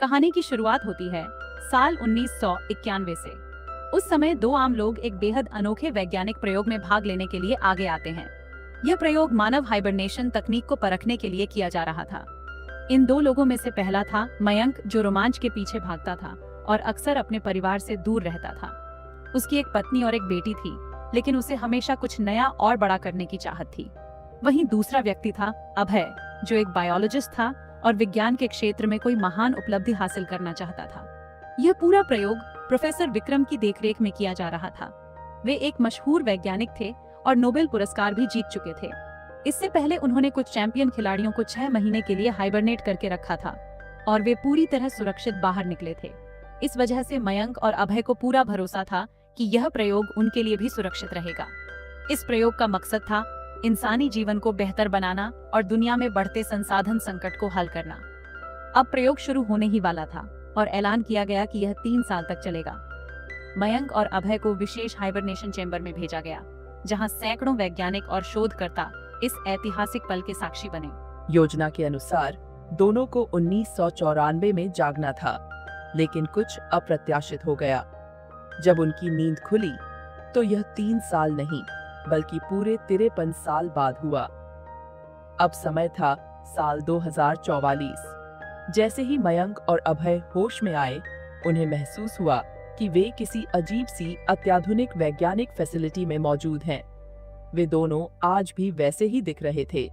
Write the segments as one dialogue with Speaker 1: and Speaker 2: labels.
Speaker 1: कहानी की शुरुआत होती है साल 1991 से। उस समय दो आम लोग एक बेहद अनोखे वैज्ञानिक प्रयोग में भाग लेने के लिए आगे आते हैं। यह प्रयोग मानव हाइबरनेशन तकनीक को परखने के लिए किया जा रहा था। इन दो लोगों में से पहला था मयंक, जो रोमांच के पीछे भागता था और अक्सर अपने परिवार से दूर रहता था। उसकी एक पत्नी और एक बेटी थी, लेकिन उसे हमेशा कुछ नया और बड़ा करने की चाहत थी। वहीं दूसरा व्यक्ति था अभय, जो एक बायोलॉजिस्ट था और विज्ञान के क्षेत्र में कोई महान उपलब्धि हासिल करना चाहता था। यह पूरा प्रयोग प्रोफेसर विक्रम की देखरेख में किया जा रहा था। वे एक मशहूर वैज्ञानिक थे और नोबेल पुरस्कार भी जीत चुके थे। इससे पहले उन्होंने कुछ चैंपियन खिलाड़ियों को 6 महीने के लिए हाइबरनेट करके रखा था और वे पूरी तरह सुरक्षित बाहर निकले थे। इस वजह से मयंक और अभय को पूरा भरोसा था कि यह प्रयोग उनके लिए भी सुरक्षित रहेगा। इस प्रयोग का मकसद था इंसानी जीवन को बेहतर बनाना और दुनिया में बढ़ते संसाधन संकट को हल करना। अब प्रयोग शुरू होने ही वाला था और ऐलान किया गया कि यह 3 साल तक चलेगा। मयंक और अभय को विशेष हाइबरनेशन चेंबर में भेजा गया, जहां सैकड़ों वैज्ञानिक और शोधकर्ता इस ऐतिहासिक पल के साक्षी बने।
Speaker 2: योजना के अनुसार दोनों को 1994 में जागना था, लेकिन कुछ अप्रत्याशित हो गया। जब उनकी नींद खुली तो यह 3 साल नहीं बल्कि पूरे 53 साल बाद हुआ। अब समय था साल 2044। जैसे ही मयंक और अभय होश में आए, उन्हें महसूस हुआ कि वे किसी अजीब सी अत्याधुनिक वैज्ञानिक फैसिलिटी में मौजूद हैं। वे दोनों आज भी वैसे ही दिख रहे थे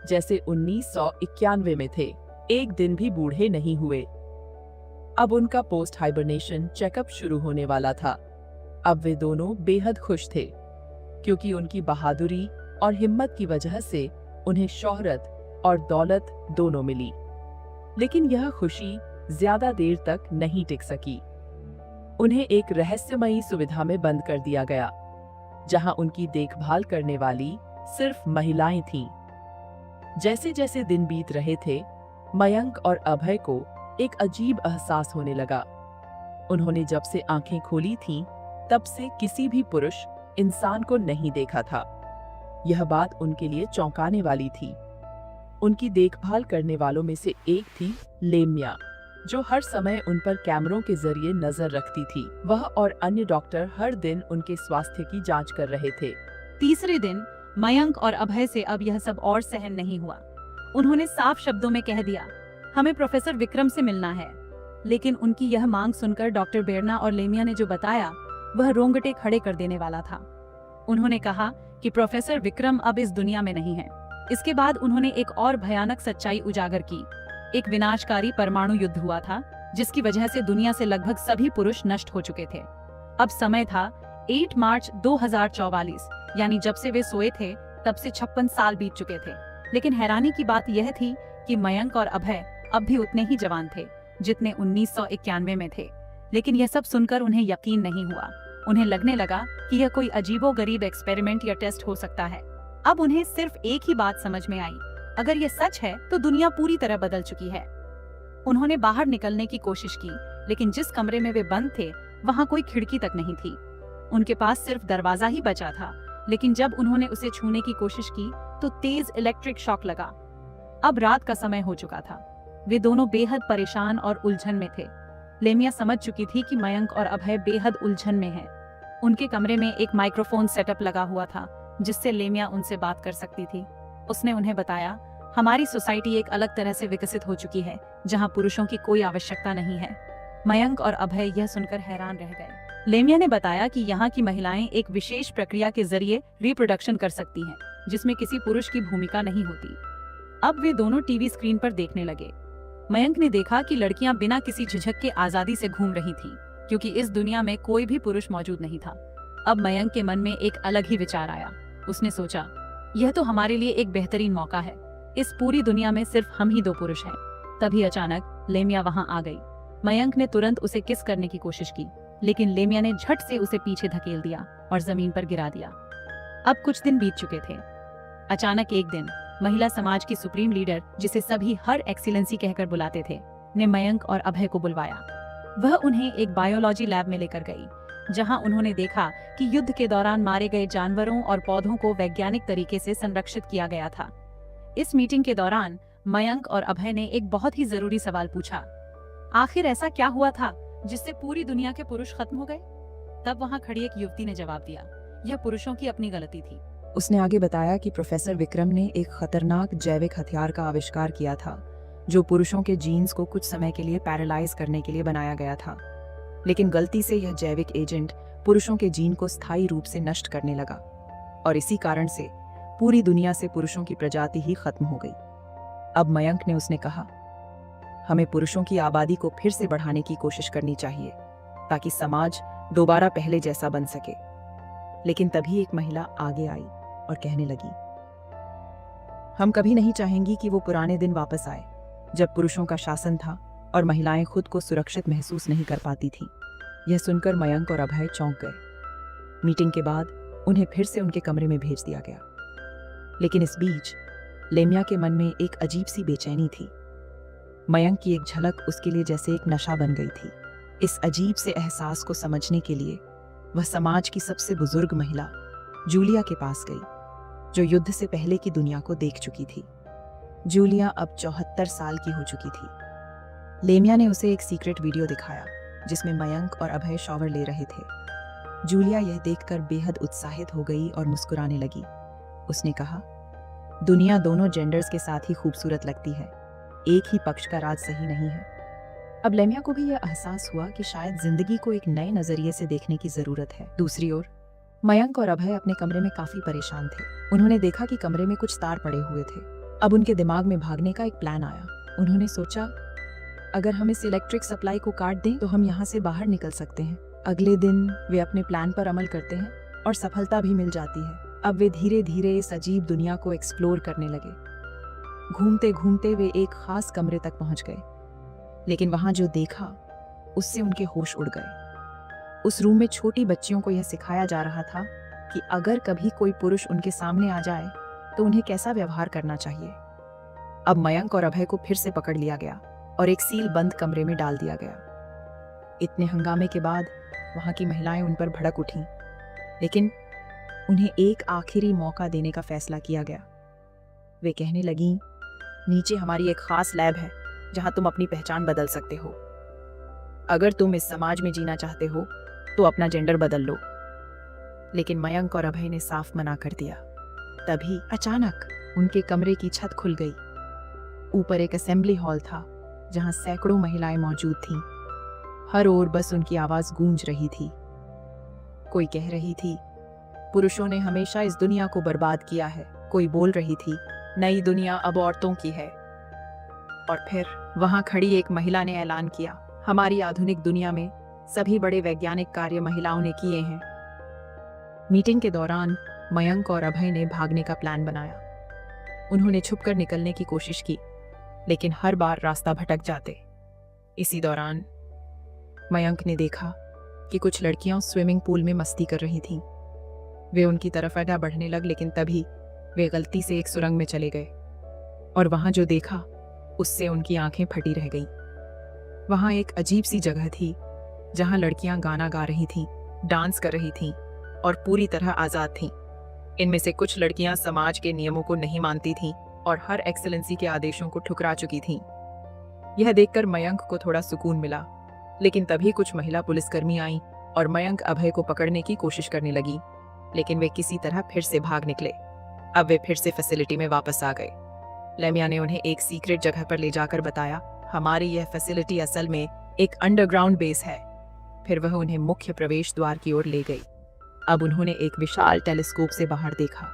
Speaker 2: जैसे 1991 में थे। एक दिन भी बूढ़े नहीं हुए। अब उनका पोस्ट हाइबरनेशन चेकअप शुरू होने वाला था। अब वे दोनों बेहद खुश थे, क्योंकि उनकी बहादुरी और हिम्मत की वजह से उन्हें शोहरत और दौलत दोनों मिली। लेकिन यह खुशी ज्यादा देर तक नहीं टिक सकी। उन्हें एक रहस्यमयी सुविधा में बंद कर दिया गया, जहां उनकी देखभाल करने वाली सिर्फ महिलाएं थीं। जैसे जैसे दिन बीत रहे थे, मयंक और अभय को एक अजीब एहसास होने लगा। उन्होंने जब से आंखें खोली थीं, तब से किसी भी पुरुष इंसान को नहीं देखा था। यह बात उनके लिए चौंकाने वाली थी। उनकी देखभाल करने वालों में से एक थी लेम्या, जो हर समय उन पर कैमरों के जरिए नजर रखती थी। वह और अन्य डॉक्टर हर दिन उनके स्वास्थ्य की जांच कर रहे थे।
Speaker 1: तीसरे दिन मयंक और अभय से अब यह सब और सहन नहीं हुआ। उन्होंने साफ शब्दों में कह दिया, हमें प्रोफेसर विक्रम से मिलना है। लेकिन उनकी यह मांग सुनकर डॉक्टर बेरना और लेमिया ने जो बताया, वह रोंगटे खड़े कर देने वाला था। उन्होंने कहा कि प्रोफेसर विक्रम अब इस दुनिया में नहीं है। इसके बाद उन्होंने एक और भयानक सच्चाई उजागर की। एक विनाशकारी परमाणु युद्ध हुआ था, जिसकी वजह से दुनिया से लगभग सभी पुरुष नष्ट हो चुके थे। अब समय था 8 मार्च 2044, यानी जब से वे सोए थे तब से 56 साल बीत चुके थे। लेकिन हैरानी की बात यह थी कि मयंक और अभय अब भी उतने ही जवान थे जितने 1991 में थे। लेकिन यह सब सुनकर उन्हें यकीन नहीं हुआ। उन्हें लगने लगा कि यह कोई अजीबोगरीब एक्सपेरिमेंट या टेस्ट हो सकता है। अब उन्हें सिर्फ एक ही बात समझ में आई, अगर यह सच है तो दुनिया पूरी तरह बदल चुकी है। उन्होंने बाहर निकलने की कोशिश की, लेकिन जिस कमरे में वे बंद थे वहां कोई खिड़की तक नहीं थी। उनके पास सिर्फ दरवाजा ही बचा था, लेकिन जब उन्होंने उसे छूने की कोशिश की तो तेज इलेक्ट्रिक शॉक लगा। अब रात का समय हो चुका था। वे दोनों बेहद परेशान और उलझन में थे। लेमिया समझ चुकी थी कि मयंक और अभय बेहद उलझन में हैं। उनके कमरे में एक माइक्रोफोन सेटअप लगा हुआ था, जिससे लेमिया उनसे बात कर सकती थी। उसने उन्हें बताया, हमारी सोसाइटी एक अलग तरह से विकसित हो चुकी है, जहां पुरुषों की कोई आवश्यकता नहीं है। मयंक और अभय यह सुनकर हैरान रह गए। लेमिया ने बताया कि यहाँ की महिलाएं एक विशेष प्रक्रिया के जरिए रिप्रोडक्शन कर सकती हैं, जिसमें किसी पुरुष की भूमिका नहीं होती। अब वे दोनों टीवी स्क्रीन पर देखने लगे। मयंक ने देखा कि लड़कियां बिना किसी झिझक के आजादी से घूम रही थीं, क्योंकि इस दुनिया में कोई भी पुरुष मौजूद नहीं था। अब मयंक के मन में एक अलग ही विचार आया। उसने सोचा, यह तो हमारे लिए एक बेहतरीन मौका है। इस पूरी दुनिया में सिर्फ हम ही 2 पुरुष हैं। तभी अचानक लेमिया वहां आ गई। मयंक ने तुरंत उसे किस करने की कोशिश की, लेकिन लेमिया ने झट से उसे पीछे धकेल दिया और जमीन पर गिरा दिया। अब कुछ दिन बीत चुके थे। अचानक एक दिन महिला समाज की सुप्रीम लीडर, जिसे सभी हर एक्सीलेंसी कहकर बुलाते थे, ने मयंक और अभय को बुलवाया। वह उन्हें एक बायोलॉजी लैब में लेकर गई, जहां उन्होंने देखा कि युद्ध के दौरान मारे गए जानवरों और पौधों को वैज्ञानिक तरीके से संरक्षित किया गया था। इस मीटिंग के दौरान मयंक और अभय ने एक बहुत ही जरूरी सवाल पूछा, आखिर ऐसा क्या हुआ था जिससे पूरी दुनिया के पुरुष खत्म हो गए? तब वहां खड़ी एक युवती ने जवाब दिया, यह पुरुषों की अपनी गलती थी।
Speaker 3: उसने आगे बताया कि प्रोफेसर विक्रम ने एक खतरनाक जैविक हथियार का आविष्कार किया था जो पुरुषों के जीन्स को कुछ समय के लिए पैरालाइज करने के लिए बनाया गया था, लेकिन गलती से यह जैविक एजेंट पुरुषों के जीन को स्थायी रूप से नष्ट करने लगा और इसी कारण से पूरी दुनिया से पुरुषों की प्रजाति ही खत्म हो गई। अब मयंक ने उसने कहा, हमें पुरुषों की आबादी को फिर से बढ़ाने की कोशिश करनी चाहिए ताकि समाज दोबारा पहले जैसा बन सके। लेकिन तभी एक महिला आगे आई और कहने लगी, हम कभी नहीं चाहेंगी कि वो पुराने दिन वापस आए जब पुरुषों का शासन था और महिलाएं खुद को सुरक्षित महसूस नहीं कर पाती थीं। यह सुनकर मयंक और अभय चौंक गए। मीटिंग के बाद उन्हें फिर से उनके कमरे में भेज दिया गया, लेकिन इस बीच लेमिया के मन में एक अजीब सी बेचैनी थी। मयंक की एक झलक उसके लिए जैसे एक नशा बन गई थी। इस अजीब से एहसास को समझने के लिए वह समाज की सबसे बुजुर्ग महिला जूलिया के पास गई, जो युद्ध से पहले की दुनिया को देख चुकी थी। जूलिया अब 74 साल की हो चुकी थी। लेमिया ने उसे एक सीक्रेट वीडियो दिखाया जिसमें मयंक और अभय शॉवर ले रहे थे। जूलिया यह देखकर बेहद उत्साहित हो गई और मुस्कुराने लगी। उसने कहा, दुनिया दोनों जेंडर्स के साथ ही खूबसूरत लगती है, एक ही पक्ष का राज सही नहीं है। अब लेमिया को भी यह एहसास हुआ कि शायद जिंदगी को एक नए नजरिए से देखने की जरूरत है। दूसरी ओर मयंक और अभय अपने कमरे में काफी परेशान थे। उन्होंने देखा कि कमरे में कुछ तार पड़े हुए थे। अब उनके दिमाग में भागने का एक प्लान आया। उन्होंने सोचा, अगर हम इस इलेक्ट्रिक सप्लाई को काट दें तो हम यहाँ से बाहर निकल सकते हैं। अगले दिन वे अपने प्लान पर अमल करते हैं और सफलता भी मिल जाती है। अब वे धीरे धीरे इस अजीब दुनिया को एक्सप्लोर करने लगे। घूमते घूमते वे एक खास कमरे तक पहुंच गए, लेकिन वहां जो देखा उससे उनके होश उड़ गए। उस रूम में छोटी बच्चियों को यह सिखाया जा रहा था कि अगर कभी कोई पुरुष उनके सामने आ जाए तो उन्हें कैसा व्यवहार करना चाहिए। अब मयंक और अभय को फिर से पकड़ लिया गया और एक सील बंद कमरे में डाल दिया गया। इतने हंगामे के बाद वहां की महिलाएं उन पर भड़क उठीं, लेकिन उन्हें एक आखिरी मौका देने का फैसला किया गया। वे कहने लगीं, नीचे हमारी एक खास लैब है जहां तुम अपनी पहचान बदल सकते हो। अगर तुम इस समाज में जीना चाहते हो तो अपना जेंडर बदल लो। लेकिन मयंक और अभय ने साफ मना कर दिया। तभी अचानक उनके कमरे की छत खुल गई। ऊपर एक असेंबली हॉल था जहां सैकड़ों महिलाएं मौजूद थीं। हर ओर बस उनकी आवाज गूंज रही थी। कोई कह रही थी, पुरुषों ने हमेशा इस दुनिया को बर्बाद किया है। कोई बोल रही थी, नई दुनिया अब औरतों की है। और फिर वहां खड़ी एक महिला ने ऐलान किया, हमारी आधुनिक दुनिया में सभी बड़े वैज्ञानिक कार्य महिलाओं ने किए हैं। मीटिंग के दौरान मयंक और अभय ने भागने का प्लान बनाया। उन्होंने छुपकर निकलने की कोशिश की, लेकिन हर बार रास्ता भटक जाते। इसी दौरान मयंक ने देखा कि कुछ लड़कियां स्विमिंग पूल में मस्ती कर रही थीं। वे उनकी तरफ आगे बढ़ने लग, लेकिन तभी वे गलती से एक सुरंग में चले गए और वहां जो देखा उससे उनकी आंखें फटी रह गईं। वहां एक अजीब सी जगह थी जहां लड़कियां गाना गा रही थीं, डांस कर रही थीं और पूरी तरह आजाद थीं। इनमें से कुछ लड़कियां समाज के नियमों को नहीं मानती थीं और हर एक्सेलेंसी के आदेशों को ठुकरा चुकी थीं। यह देखकर मयंक को थोड़ा सुकून मिला, लेकिन तभी कुछ महिला पुलिसकर्मी आईं और मयंक अभय को पकड़ने की कोशिश करने लगी, लेकिन वे किसी तरह फिर से भाग निकले। अब वे फिर से फैसिलिटी में वापस आ गए। लेमिया ने उन्हें एक सीक्रेट जगह पर ले जाकर बताया, हमारी यह फैसिलिटी असल में एक अंडरग्राउंड बेस है। फिर वह उन्हें मुख्य प्रवेश द्वार की ओर ले गई। अब उन्होंने एक विशाल टेलीस्कोप से बाहर देखा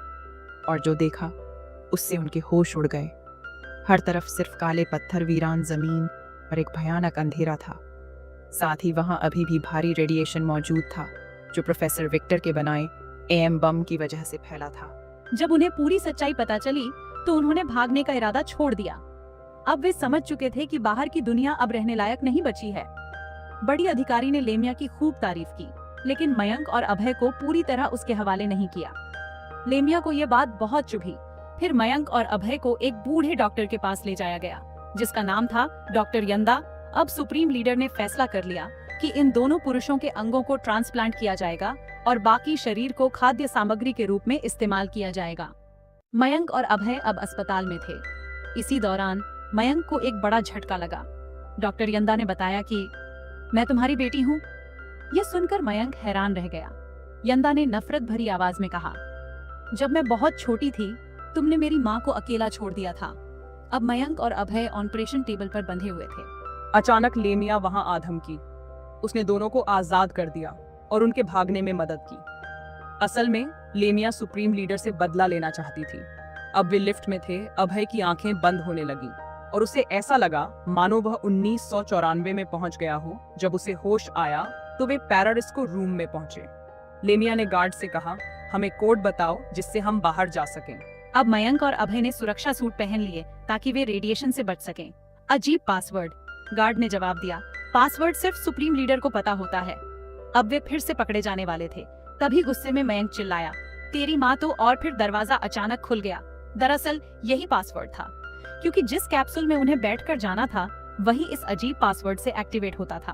Speaker 3: और जो देखा उससे उनके होश उड़ गए। हर तरफ सिर्फ काले पत्थर, वीरान जमीन और एक भयानक अंधेरा था। साथ ही वहां अभी भी भारी रेडिएशन मौजूद था जो प्रोफेसर विक्टर के बनाए एएम बम की वजह से फैला था।
Speaker 1: जब उन्हें पूरी सच्चाई पता चली तो उन्होंने भागने का इरादा छोड़ दिया। अब वे समझ चुके थे कि बाहर की दुनिया अब रहने लायक नहीं बची है। बड़ी अधिकारी ने लेमिया की खूब तारीफ की, लेकिन मयंक और अभय को पूरी तरह उसके हवाले नहीं किया। लेमिया को यह बात बहुत चुभी। फिर मयंक और अभय को एक बूढ़े डॉक्टर के पास ले जाया गया जिसका नाम था डॉक्टर यंदा। अब सुप्रीम लीडर ने फैसला कर लिया कि इन दोनों पुरुषों के अंगों को ट्रांसप्लांट किया जाएगा और बाकी शरीर को खाद्य सामग्री के रूप में इस्तेमाल किया जाएगा। मयंक और अभय अब अस्पताल में थे। इसी दौरान मयंक को एक बड़ा झटका लगा। डॉक्टर यंदा ने बताया कि मैं तुम्हारी बेटी हूँ। यह सुनकर मयंक हैरान रह गया। यंदा ने नफरत भरी आवाज में कहा, जब मैं बहुत छोटी थी तुमने मेरी माँ को अकेला छोड़ दिया था। अब मयंक और अभय ऑपरेशन टेबल पर बंधे हुए थे।
Speaker 4: अचानक लेमिया वहां आ धमकी। उसने दोनों को आजाद कर दिया और उनके भागने में मदद की। असल में लेमिया सुप्रीम लीडर से बदला लेना चाहती थी। अब वे लिफ्ट में थे। अभय की आंखें बंद होने लगी और उसे ऐसा लगा मानो वह 1994 में पहुंच गया हो। जब उसे होश आया तो वे पैराडिस्को रूम में पहुंचे। लेमिया ने गार्ड से कहा, हमें कोड बताओ जिससे हम बाहर जा सकें।
Speaker 1: अब मयंक और अभय ने सुरक्षा सूट पहन लिए ताकि वे रेडिएशन से बच सकें। अजीब पासवर्ड, गार्ड ने जवाब दिया। पासवर्ड सिर्फ सुप्रीम लीडर को पता होता है। अब वे फिर से पकड़े जाने वाले थे। तभी गुस्से में मयंक चिल्लाया, तेरी माँ तो। और फिर दरवाजा अचानक खुल गया। दरअसल यही पासवर्ड था, क्योंकि जिस कैप्सूल में उन्हें बैठकर जाना था वही इस अजीब पासवर्ड से एक्टिवेट होता था।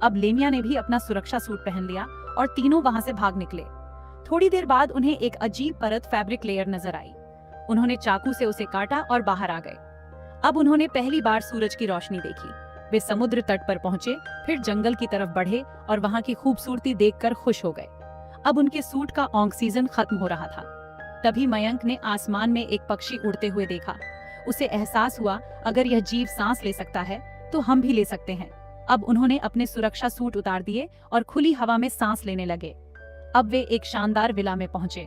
Speaker 1: अब लेमिया ने भी अपना सुरक्षा सूट पहन लिया और तीनों वहां से भाग निकले। थोड़ी देर बाद उन्हें एक अजीब परत फैब्रिक लेयर नजर आई। उन्होंने चाकू से उसे काटा और बाहर आ गए। अब उन्होंने पहली बार सूरज की रोशनी देखी। वे समुद्र तट पर पहुंचे, फिर जंगल की तरफ बढ़े और वहां की खूबसूरती देखकर खुश हो गए। अब उनके सूट का ऑक्सीजन खत्म हो रहा था। तभी मयंक ने आसमान में एक पक्षी उड़ते हुए देखा। उसे एहसास हुआ, अगर यह जीव सांस ले सकता है तो हम भी ले सकते हैं। अब उन्होंने अपने सुरक्षा सूट उतार दिए और खुली हवा में सांस लेने लगे। अब वे एक शानदार विला में पहुंचे।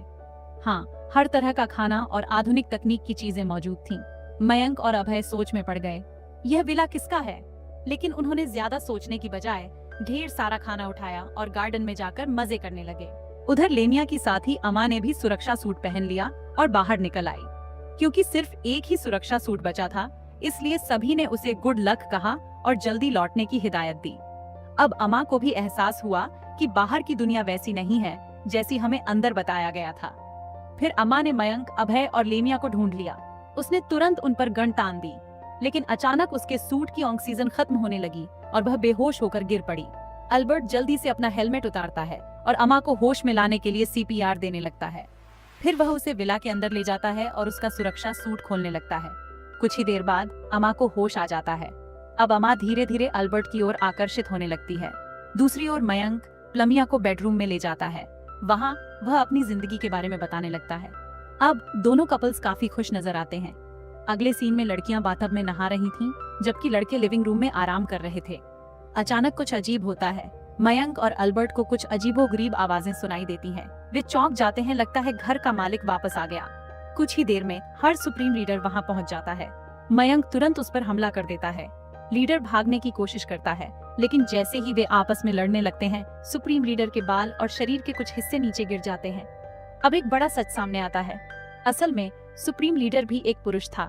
Speaker 1: हाँ, हर तरह का खाना और आधुनिक तकनीक की चीजें मौजूद थीं। मयंक और अभय सोच में पड़ गए, यह विला किसका है? लेकिन उन्होंने ज्यादा सोचने की बजाय ढेर सारा खाना उठाया और गार्डन में जाकर मजे करने लगे। उधर लेमिया की साथी अमा ने भी सुरक्षा सूट पहन लिया और बाहर निकल आई। क्योंकि सिर्फ एक ही सुरक्षा सूट बचा था, इसलिए सभी ने उसे गुड लक कहा और जल्दी लौटने की हिदायत दी। अब अमा को भी एहसास हुआ कि बाहर की दुनिया वैसी नहीं है जैसी हमें अंदर बताया गया था। फिर अमा ने मयंक, अभय और लेमिया को ढूंढ लिया। उसने तुरंत उन पर गन तान दी, लेकिन अचानक उसके सूट की ऑक्सीजन खत्म होने लगी और वह बेहोश होकर गिर पड़ी। अल्बर्ट जल्दी से अपना हेलमेट उतारता है और अमा को होश में लाने के लिए सीपीआर देने लगता है। फिर वह उसे विला के अंदर ले जाता है और उसका सुरक्षा सूट खोलने लगता है। कुछ ही देर बाद अमा को होश आ जाता है। अब अमा धीरे धीरे अल्बर्ट की ओर आकर्षित होने लगती है। दूसरी ओर मयंक प्लमिया को बेडरूम में ले जाता है। वहाँ वह अपनी जिंदगी के बारे में बताने लगता है। अब दोनों कपल्स काफी खुश नजर आते हैं। अगले सीन में लड़कियां बाथटब में नहा रही थीं, जबकि लड़के लिविंग रूम में आराम कर रहे थे। अचानक कुछ अजीब होता है। मयंक और अल्बर्ट को कुछ अजीबोगरीब आवाजें सुनाई देती हैं। वे चौंक जाते हैं, लगता है घर का मालिक वापस आ गया। कुछ ही देर में हर सुप्रीम लीडर वहां पहुंच जाता है। मयंक तुरंत उस पर हमला कर देता है। लीडर भागने की कोशिश करता है, लेकिन जैसे ही वे आपस में लड़ने लगते हैं, सुप्रीम लीडर के बाल और शरीर के कुछ हिस्से नीचे गिर जाते हैं। अब एक बड़ा सच सामने आता है। असल में सुप्रीम लीडर भी एक पुरुष था।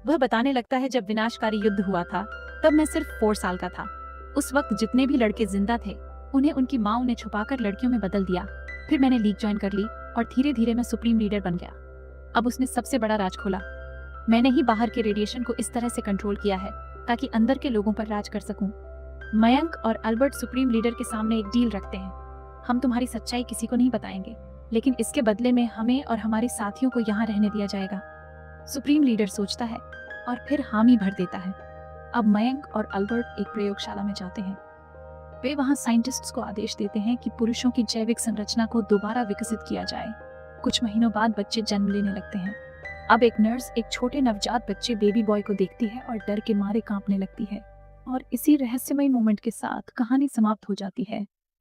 Speaker 1: वह बताने लगता है, जब विनाशकारी युद्ध हुआ था तब मैं सिर्फ 4 साल का था। उस वक्त जितने भी लड़के जिंदा थे उन्हें उनकी माँ उन्हें छुपाकर लड़कियों में बदल दिया। फिर मैंने लीग ज्वाइन कर ली और धीरे धीरे मैं सुप्रीम लीडर बन गया। अब उसने सबसे बड़ा राज खोला। मैंने ही बाहर के रेडिएशन को इस तरह से कंट्रोल किया है ताकि अंदर के लोगों पर राज कर सकूं। मयंक और अल्बर्ट सुप्रीम लीडर के सामने एक डील रखते हैं। हम तुम्हारी सच्चाई किसी को नहीं बताएंगे, लेकिन इसके बदले में हमें और हमारे साथियों को यहाँ रहने दिया जाएगा। सुप्रीम लीडर सोचता है और फिर हामी भर देता है। अब मयंक और अल्बर्ट एक प्रयोगशाला में जाते हैं। वे वहाँ साइंटिस्ट्स को आदेश देते हैं कि पुरुषों की जैविक संरचना को दोबारा विकसित किया जाए। कुछ महीनों बाद बच्चे जन्म लेने लगते हैं। अब एक नर्स एक छोटे नवजात बच्चे बेबी बॉय को देखती है और डर के मारे कांपने लगती है। और इसी रहस्यमय मोमेंट के साथ कहानी समाप्त हो जाती है।